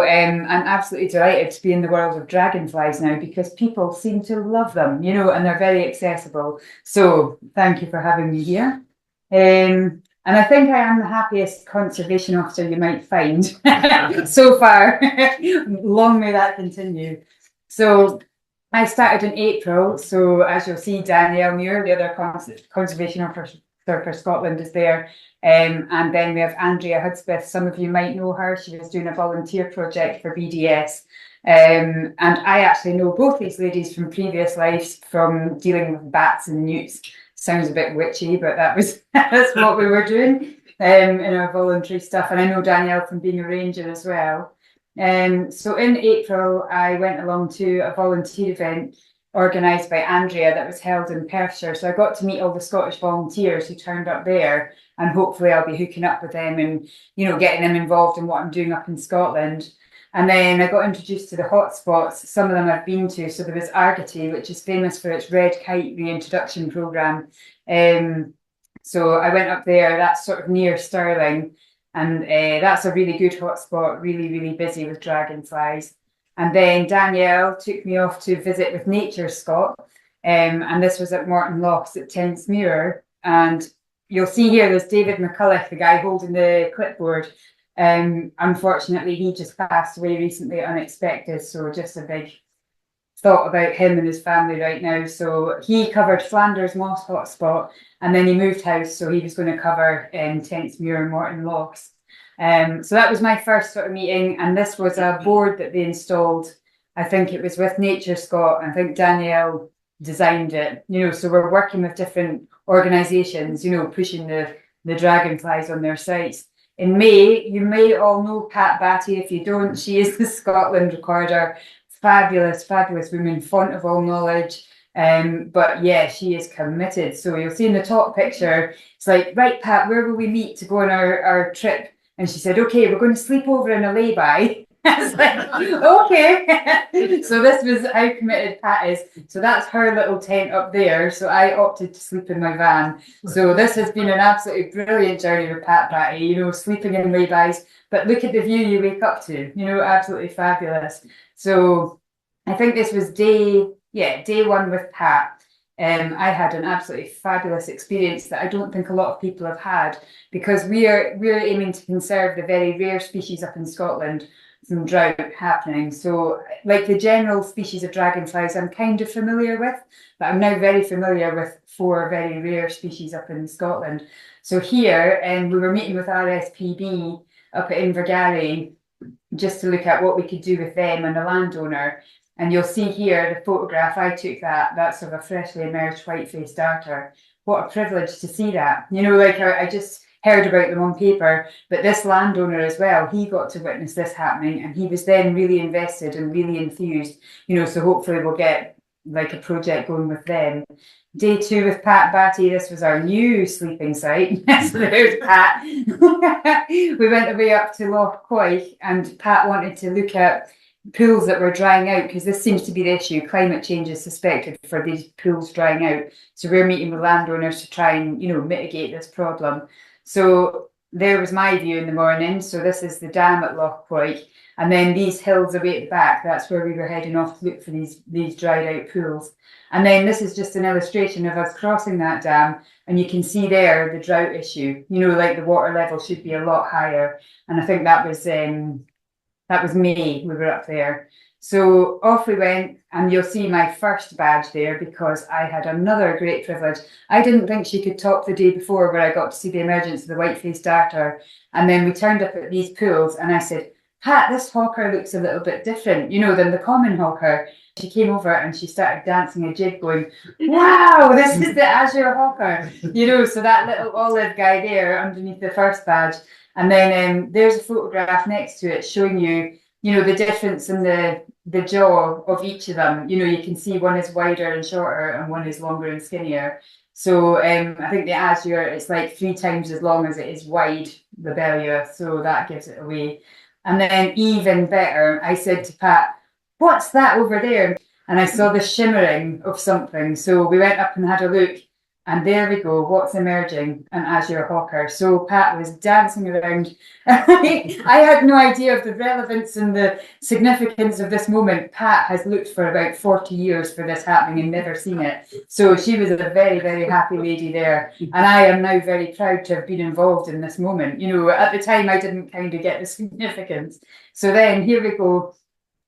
I'm absolutely delighted to be in the world of dragonflies now because people seem to love them, and they're very accessible. So thank you for having me here. And I think I am the happiest conservation officer you might find so far. Long may that continue. So I started in April. So as you'll see, Danielle Muir, the other conservation officer for Scotland, is there. And then we have Andrea Hudspeth. Some of you might know her. She was doing a volunteer project for BDS. And I actually know both these ladies from previous lives from dealing with bats and newts. Sounds a bit witchy, but that's what we were doing in our voluntary stuff. And I know Danielle from being a ranger as well. So in April, I went along to a volunteer event organised by Andrea that was held in Perthshire. So I got to meet all the Scottish volunteers who turned up there, and hopefully I'll be hooking up with them and, getting them involved in what I'm doing up in Scotland. And then I got introduced to the hotspots. Some of them I've been to. So there was Argotty, which is famous for its red kite reintroduction programme. So I went up there. That's sort of near Stirling. And that's a really good hotspot, really, really busy with dragonflies. And then Danielle took me off to visit with Nature Scot. And this was at Morton Lochs at Tentsmuir. And you'll see here there's David McCulloch, the guy holding the clipboard. Unfortunately, he just passed away recently, unexpected. So just a big thought about him and his family right now. So he covered Flanders Moss hotspot, and then he moved house. So he was going to cover Tentsmuir and Morton Lochs. So that was my first sort of meeting. And this was a board that they installed. I think it was with Nature Scot. I think Danielle designed it, so we're working with different organisations, pushing the dragonflies on their sites. In May, you may all know Pat Batty. If you don't, she is the Scotland recorder. Fabulous, fabulous woman, font of all knowledge. But yeah, she is committed. So you'll see in the top picture, it's like, right, Pat, where will we meet to go on our trip? And she said, okay, we're going to sleep over in a lay-by. I was like, okay. So this was how committed Pat is. So that's her little tent up there. So I opted to sleep in my van. So this has been an absolutely brilliant journey with Pat Batty, sleeping in laybys. But look at the view you wake up to, absolutely fabulous. So I think this was day one with Pat. I had an absolutely fabulous experience that I don't think a lot of people have had, because we're aiming to conserve the very rare species up in Scotland from drought happening. So like the general species of dragonflies I'm kind of familiar with, but I'm now very familiar with 4 very rare species up in Scotland. So here, we were meeting with RSPB up at Invergarry just to look at what we could do with them and the landowner. And you'll see here the photograph I took, that's of a freshly emerged white-faced darter. What a privilege to see that. I just heard about them on paper, but this landowner as well, he got to witness this happening, and he was then really invested and really enthused, so hopefully we'll get like a project going with them. Day 2 with Pat Batty, this was our new sleeping site. So there's Pat. We went away up to Loch Coich, and Pat wanted to look at pools that were drying out, because this seems to be the issue. Climate change is suspected for these pools drying out. So we're meeting with landowners to try and, mitigate this problem. So there was my view in the morning. So this is the dam at Loch Coich. And then these hills away at the back, that's where we were heading off to look for these dried out pools. And then this is just an illustration of us crossing that dam. And you can see there the drought issue, like the water level should be a lot higher. And I think that was May, we were up there. So off we went, and you'll see my first badge there, because I had another great privilege. I didn't think she could top the day before, where I got to see the emergence of the white-faced darter. And then we turned up at these pools, and I said, Pat, this hawker looks a little bit different, than the common hawker. She came over and she started dancing a jig going, wow, this is the azure hawker. So that little olive guy there underneath the first badge. And then there's a photograph next to it showing you, the difference in the jaw of each of them. You can see one is wider and shorter and one is longer and skinnier. So I think the azure, it's like 3 times as long as it is wide, the Bellia. So that gives it away. And then even better, I said to Pat, what's that over there? And I saw the shimmering of something. So we went up and had a look. And there we go, what's emerging? An azure hawker. So Pat was dancing around. I had no idea of the relevance and the significance of this moment. Pat has looked for about 40 years for this happening and never seen it. So she was a very, very happy lady there. And I am now very proud to have been involved in this moment. You know, at the time I didn't kind of get the significance. So then here we go.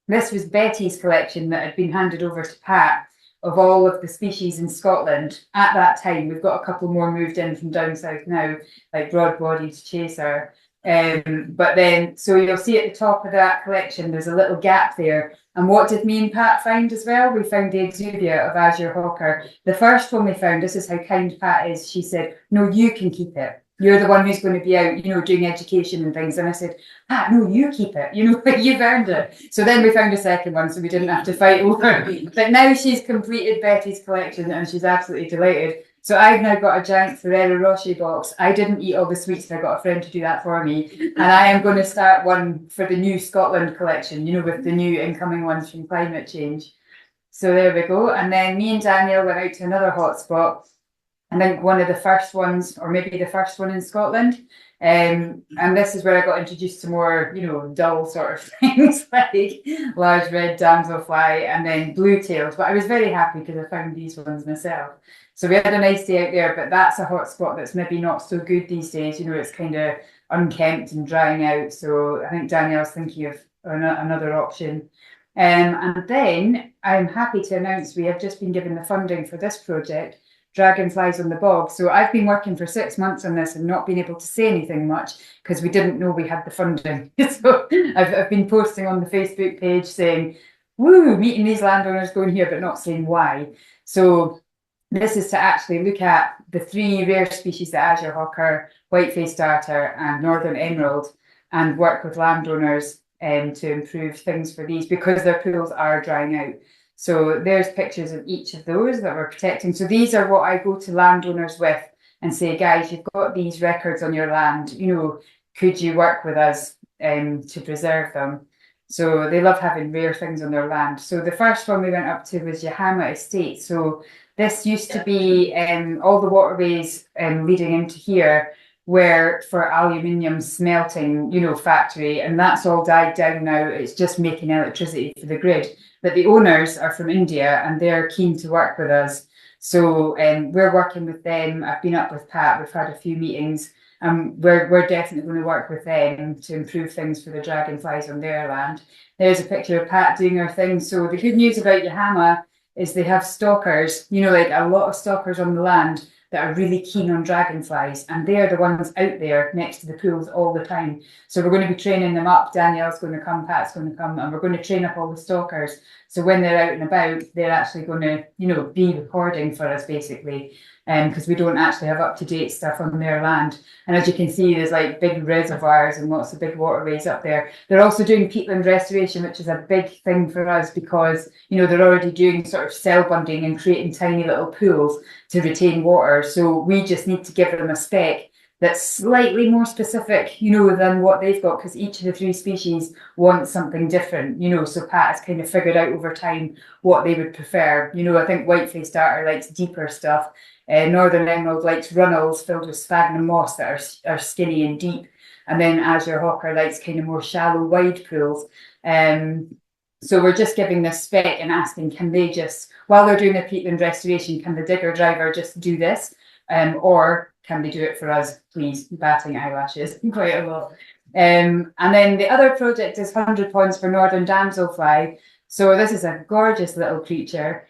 This was Betty's collection that had been handed over to Pat of all of the species in Scotland at that time. We've got a couple more moved in from down south now, like broad-bodied chaser. But then, so you'll see at the top of that collection, there's a little gap there. And what did me and Pat find as well? We found the exuvia of azure hawker. The first one we found, this is how kind Pat is, she said, no, you can keep it. You're the one who's going to be out, you know, doing education and things. And I said, Pat, no, you keep it. You know, you've earned it. So then we found a second one, so we didn't have to fight over it. But now she's completed Betty's collection and she's absolutely delighted. So I've now got a giant Ferrero Rocher box. I didn't eat all the sweets, and I got a friend to do that for me. And I am going to start one for the new Scotland collection, you know, with the new incoming ones from climate change. So there we go. And then me and Danielle went out to another hotspot. I think one of the first ones, or maybe the first one in Scotland. And this is where I got introduced to more, you know, dull sort of things like large red damselfly and then blue tails. But I was very happy because I found these ones myself. So we had a nice day out there, but that's a hot spot that's maybe not so good these days. You know, it's kind of unkempt and drying out. So I think Danielle's thinking of another option. And then I'm happy to announce we have just been given the funding for this project, Dragonflies on the Bog. So I've been working for 6 months on this and not been able to say anything much because we didn't know we had the funding. So I've been posting on the Facebook page saying, woo, meeting these landowners going here, but not saying why. So this is to actually look at the 3 rare species, the azure hawker, white-faced darter and northern emerald, and work with landowners to improve things for these because their pools are drying out. So there's pictures of each of those that we're protecting. So these are what I go to landowners with and say, guys, you've got these records on your land, you know, could you work with us to preserve them? So they love having rare things on their land. So the first one we went up to was Yahama Estate. So this used to be all the waterways leading into here were for aluminium smelting, you know, factory, and that's all died down now. It's just making electricity for the grid. But the owners are from India and they're keen to work with us. So we're working with them. I've been up with Pat. We've had a few meetings. We're definitely going to work with them to improve things for the dragonflies on their land. There's a picture of Pat doing her thing. So the good news about Yahama is they have stalkers, you know, like a lot of stalkers on the land that are really keen on dragonflies, and they're the ones out there next to the pools all the time. So we're going to be training them up. Danielle's going to come, Pat's going to come, and we're going to train up all the stalkers. So when they're out and about, they're actually going to, you know, be recording for us basically, because we don't actually have up-to-date stuff on their land. And as you can see, there's like big reservoirs and lots of big waterways up there. They're also doing peatland restoration, which is a big thing for us because, you know, they're already doing sort of cell bunding and creating tiny little pools to retain water. So we just need to give them a spec that's slightly more specific, you know, than what they've got, because each of the 3 species wants something different, you know. So Pat has kind of figured out over time what they would prefer. You know, I think white-faced darter likes deeper stuff. Northern emerald likes runnels filled with sphagnum moss that are skinny and deep. And then azure hawker likes kind of more shallow, wide pools. So we're just giving this spec and asking, can they just, while they're doing their peatland restoration, can the digger driver just do this? Or can they do it for us, please? Batting eyelashes quite a lot. And then the other project is 100 pounds for northern damselfly. So this is a gorgeous little creature.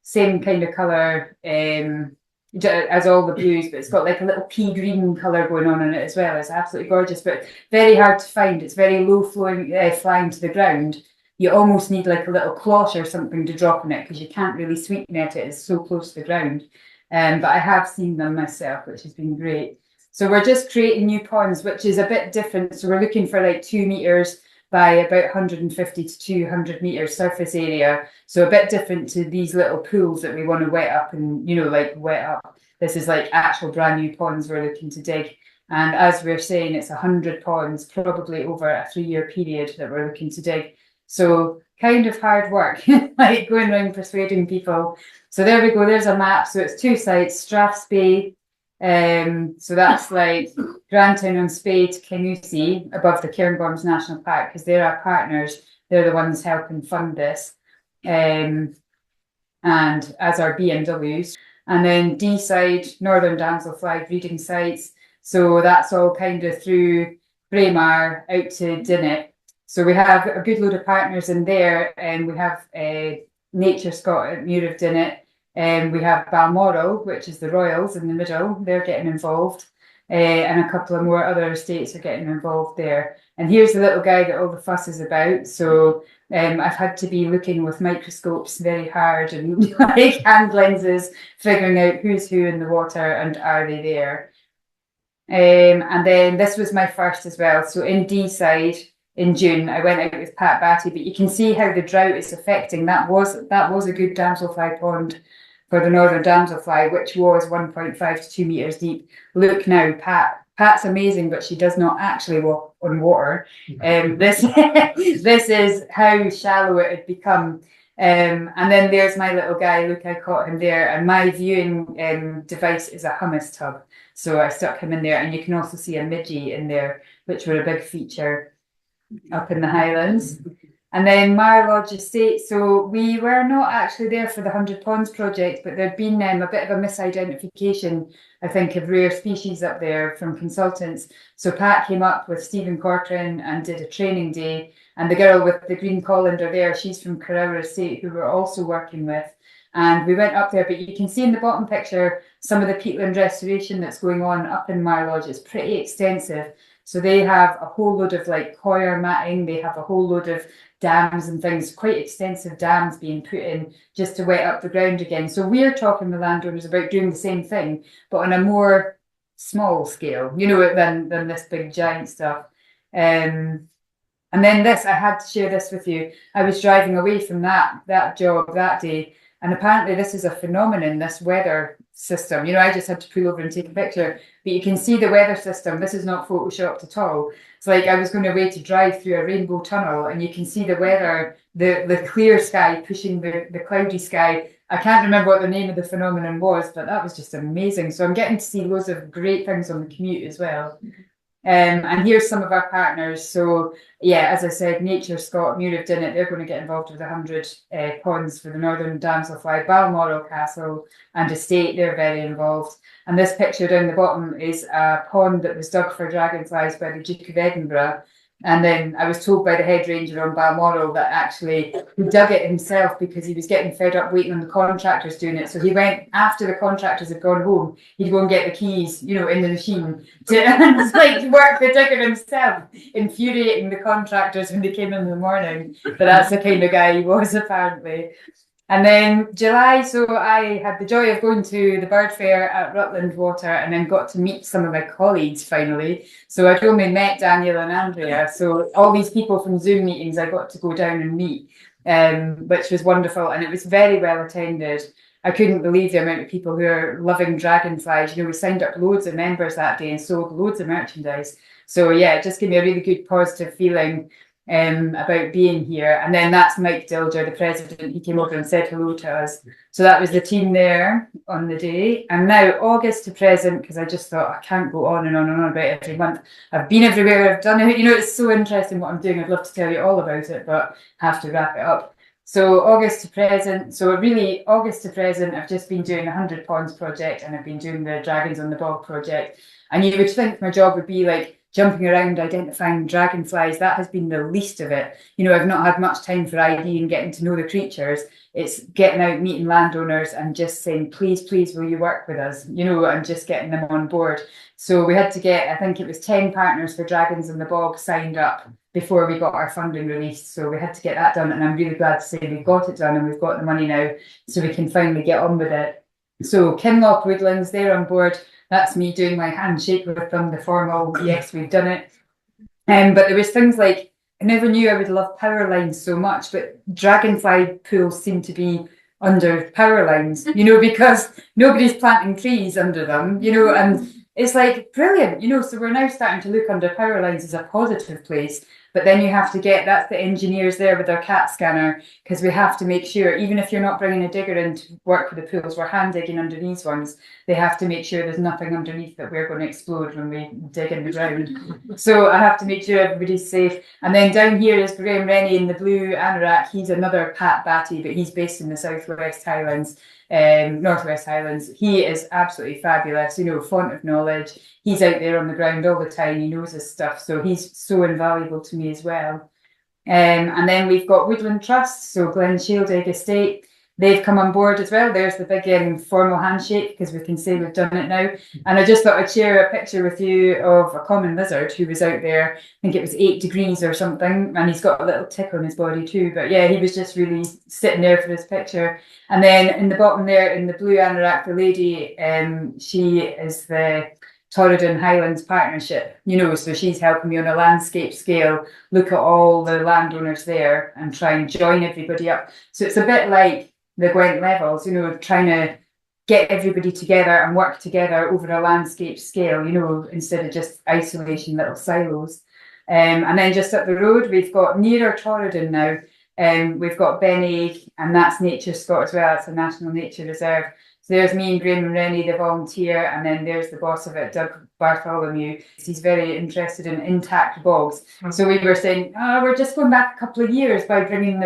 Same kind of colour as all the blues, but it's got like a little pea green colour going on in it as well. It's absolutely gorgeous, but very hard to find. It's very low flowing, flying to the ground. You almost need like a little cloche or something to drop in it because you can't really sweep net it. It's so close to the ground. But I have seen them myself, which has been great. So we're just creating new ponds, which is a bit different. So we're looking for like 2 meters by about 150 to 200 meters surface area. So a bit different to these little pools that we want to wet up and, you know, like wet up. This is like actual brand new ponds we're looking to dig. And as we're saying, it's 100 ponds, probably over a 3-year period that we're looking to dig. So kind of hard work, like going around persuading people. So there we go, there's a map. So it's 2 sites, Strathspey. So that's like Grantown-on-Spey to Kingussie above the Cairngorms National Park, because they're our partners. They're the ones helping fund this. And as our BMWs. And then D side, Northern Damselfly breeding sites. So that's all kind of through Braemar out to Dinnet. So we have a good load of partners in there, and we have Nature Scott at Muir of Dinnet, and we have Balmoral, which is the Royals in the middle. They're getting involved, and a couple of more other estates are getting involved there. And here's the little guy that all the fuss is about. So I've had to be looking with microscopes very hard and like hand lenses, figuring out who's who in the water and are they there. And then this was my first as well. So in D side in June, I went out with Pat Batty, but you can see how the drought is affecting. That was a good damselfly pond for the northern damselfly, which was 1.5 to 2 meters deep. Look now, Pat's amazing, but she does not actually walk on water. This is how shallow it had become. And then there's my little guy. Look, I caught him there. And my viewing device is a hummus tub. So I stuck him in there. And you can also see a midgie in there, which were a big feature up in the Highlands. And then Mar Lodge Estate. So we were not actually there for the 100 Ponds project, but there'd been a bit of a misidentification, I think, of rare species up there from consultants. So Pat came up with Stephen Corcoran and did a training day. And the girl with the green colander there, she's from Carrowra Estate, who we're also working with. And we went up there, but you can see in the bottom picture some of the peatland restoration that's going on up in Mar Lodge. It's pretty extensive. So they have a whole load of like coir matting. They have a whole load of dams and things, quite extensive dams being put in just to wet up the ground again. So we're talking to landowners about doing the same thing, but on a more small scale, than this big giant stuff. And then this, I had to share this with you. I was driving away from that job that day, and apparently this is a phenomenon, this weather system. I just had to pull over and take a picture, but you can see the weather system. This is not photoshopped at all. It's like I was going away to drive through a rainbow tunnel, and you can see the weather, the clear sky pushing the cloudy sky. I can't remember what the name of the phenomenon was, but that was just amazing. So I'm getting to see loads of great things on the commute as well. And here's some of our partners. So yeah, as I said, Nature Scott, Muir of Dinnet, they're going to get involved with 100 ponds for the northern damselfly. Balmoral Castle and Estate, they're very involved. And this picture down the bottom is a pond that was dug for dragonflies by the Duke of Edinburgh. And then I was told by the head ranger on Balmoral that actually he dug it himself because he was getting fed up waiting on the contractors doing it. So he went, after the contractors had gone home, he'd go and get the keys, in the machine to work the digger himself, infuriating the contractors when they came in the morning. But that's the kind of guy he was, apparently. And then July, so I had the joy of going to the bird fair at Rutland Water and then got to meet some of my colleagues finally. So I'd only met Daniel and Andrea. So all these people from Zoom meetings I got to go down and meet, which was wonderful. And it was very well attended. I couldn't believe the amount of people who are loving dragonflies. We signed up loads of members that day and sold loads of merchandise. So yeah, it just gave me a really good positive feeling about being here. And then that's Mike Dilger, the president. He came over and said hello to us. So that was the team there on the day. And now August to present, because I just thought I can't go on and on and on about it every month. I've been everywhere, I've done it. It's so interesting what I'm doing. I'd love to tell you all about it, but have to wrap it up. So August to present. So really August to present, I've just been doing the 100 Ponds project, and I've been doing the Dragons on the Bog project. And you would think my job would be like jumping around identifying dragonflies. That has been the least of it. I've not had much time for ID and getting to know the creatures. It's getting out, meeting landowners and just saying, please, will you work with us? And just getting them on board. So we had to get, I think it was 10 partners for Dragons in the Bog signed up before we got our funding released. So we had to get that done. And I'm really glad to say we've got it done and we've got the money now so we can finally get on with it. So Kinloch Woodlands, they're on board. That's me doing my handshake with them, the formal, yes, we've done it. But there was things like, I never knew I would love power lines so much, but dragonfly pools seem to be under power lines, because nobody's planting trees under them, and it's like brilliant, so we're now starting to look under power lines as a positive place. But then you have to that's the engineers there with their CAT scanner, because we have to make sure, even if you're not bringing a digger in to work with the pools, we're hand digging under these ones. They have to make sure there's nothing underneath that we're going to explode when we dig in the ground. So I have to make sure everybody's safe. And then down here is Graham Rennie in the blue anorak. He's another Pat Batty, but he's based in the Southwest Highlands. Northwest Highlands. He is absolutely fabulous, font of knowledge. He's out there on the ground all the time. He knows his stuff. So he's so invaluable to me as well. And then we've got Woodland Trust, so Glen Shieldig Estate. They've come on board as well. There's the big formal handshake, because we can say we've done it now. And I just thought I'd share a picture with you of a common lizard who was out there. I think it was 8 degrees or something, and he's got a little tick on his body too. But yeah, he was just really sitting there for this picture. And then in the bottom there, in the blue anorak, the lady, she is the Torridon Highlands Partnership, so she's helping me on a landscape scale, look at all the landowners there and try and join everybody up. So it's a bit like the Gwent Levels, trying to get everybody together and work together over a landscape scale, instead of just isolation little silos. And then just up the road, we've got nearer Torridon now. We've got Benny, and that's Nature Scot as well. It's a National Nature Reserve. So there's me and Graham Rennie, the volunteer, and then there's the boss of it, Doug Bartholomew. He's very interested in intact bogs. So we were saying, we're just going back a couple of years by bringing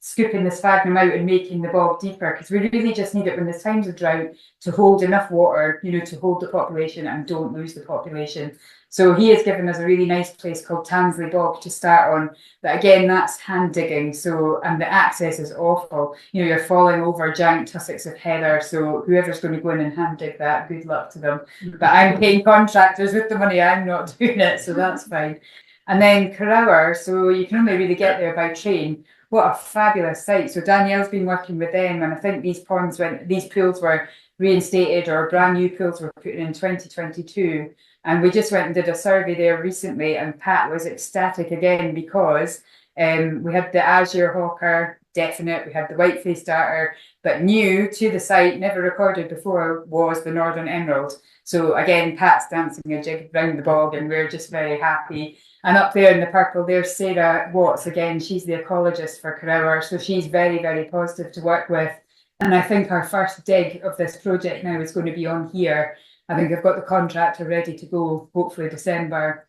scooping the sphagnum out and making the bog deeper, because we really just need it when there's times of drought to hold enough water, to hold the population and don't lose the population. So he has given us a really nice place called Tansley Bog to start on. But again, that's hand digging. So, and the access is awful. You're falling over giant tussocks of heather. So whoever's going to go in and hand dig that, good luck to them. But I'm paying contractors with the money. I'm not doing it. So that's fine. And then Carrower. So you can only really get there by train. What a fabulous site. So Danielle's been working with them. And I think these pools were reinstated, or brand new pools were put in 2022. And we just went and did a survey there recently, and Pat was ecstatic again, because we had the Azure Hawker, definite, we had the White-faced Darter, but new to the site, never recorded before, was the Northern Emerald. So again, Pat's dancing a jig round the bog, and we're just very happy. And up there in the purple, there's Sarah Watts again. She's the ecologist for Carrower, so she's very, very positive to work with. And I think our first dig of this project now is going to be on here. I think I've got the contractor ready to go, hopefully December.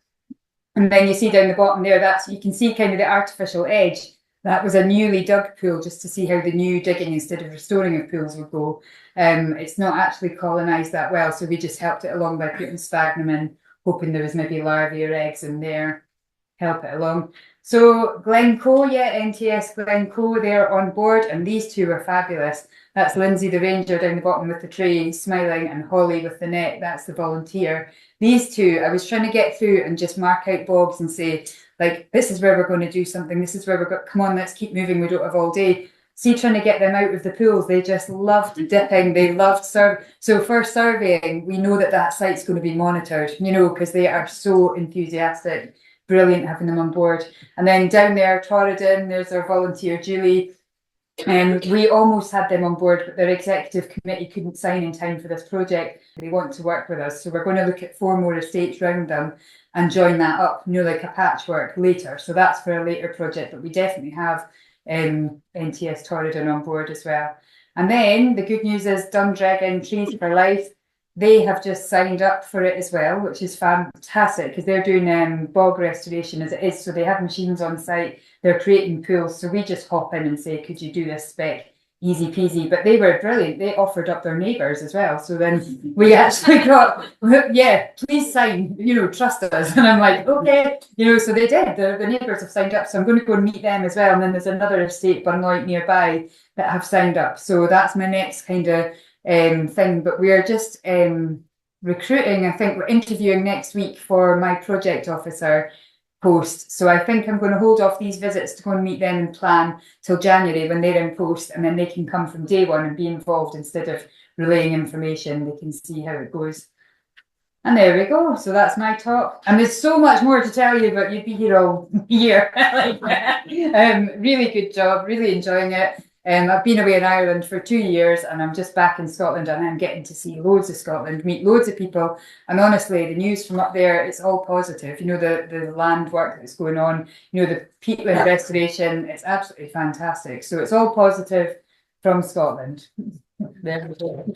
And then you see down the bottom there, you can see kind of the artificial edge. That was a newly dug pool, just to see how the new digging instead of restoring of pools would go. It's not actually colonised that well, so we just helped it along by putting sphagnum in, hoping there was maybe larvae or eggs in there, help it along. So Glencoe, NTS Glencoe, they're on board, and these two are fabulous. That's Lindsay the ranger down the bottom with the tray, smiling, and Holly with the net, that's the volunteer. These two, I was trying to get through and just mark out bogs and say, like, this is where we're going to do something, this is where we're going, come on, let's keep moving, we don't have all day. See, trying to get them out of the pools, they just loved dipping, they loved surveying. So for surveying, we know that site's going to be monitored, because they are so enthusiastic. Brilliant having them on board. And then down there, Torridon, there's our volunteer, Julie. And we almost had them on board, but their executive committee couldn't sign in time for this project. They want to work with us. So we're going to look at 4 more estates round them and join that up, like a patchwork later. So that's for a later project, but we definitely have NTS Torridon on board as well. And then the good news is Dundregan Trees for Life. They have just signed up for it as well, which is fantastic, because they're doing bog restoration as it is. So they have machines on site, they're creating pools. So we just hop in and say, could you do this spec? Easy peasy. But they were brilliant. They offered up their neighbours as well. So then we actually got, please sign, trust us. And I'm like, okay, so they did. The neighbours have signed up. So I'm going to go and meet them as well. And then there's another estate, Bunloit, nearby that have signed up. So that's my next kind of thing. But we are just recruiting. I think we're interviewing next week for my project officer post. So I think I'm going to hold off these visits to go and meet them and plan till January when they're in post, and then they can come from day one and be involved instead of relaying information. They can see how it goes. And there we go. So that's my talk. And there's so much more to tell you, but you'd be here all year. Really good job, really enjoying it. I've been away in Ireland for 2 years and I'm just back in Scotland, and I'm getting to see loads of Scotland, meet loads of people. And honestly, the news from up there, it's all positive. You know, the land work that's going on, you know, the peatland restoration, it's absolutely fantastic. So it's all positive from Scotland. There we go.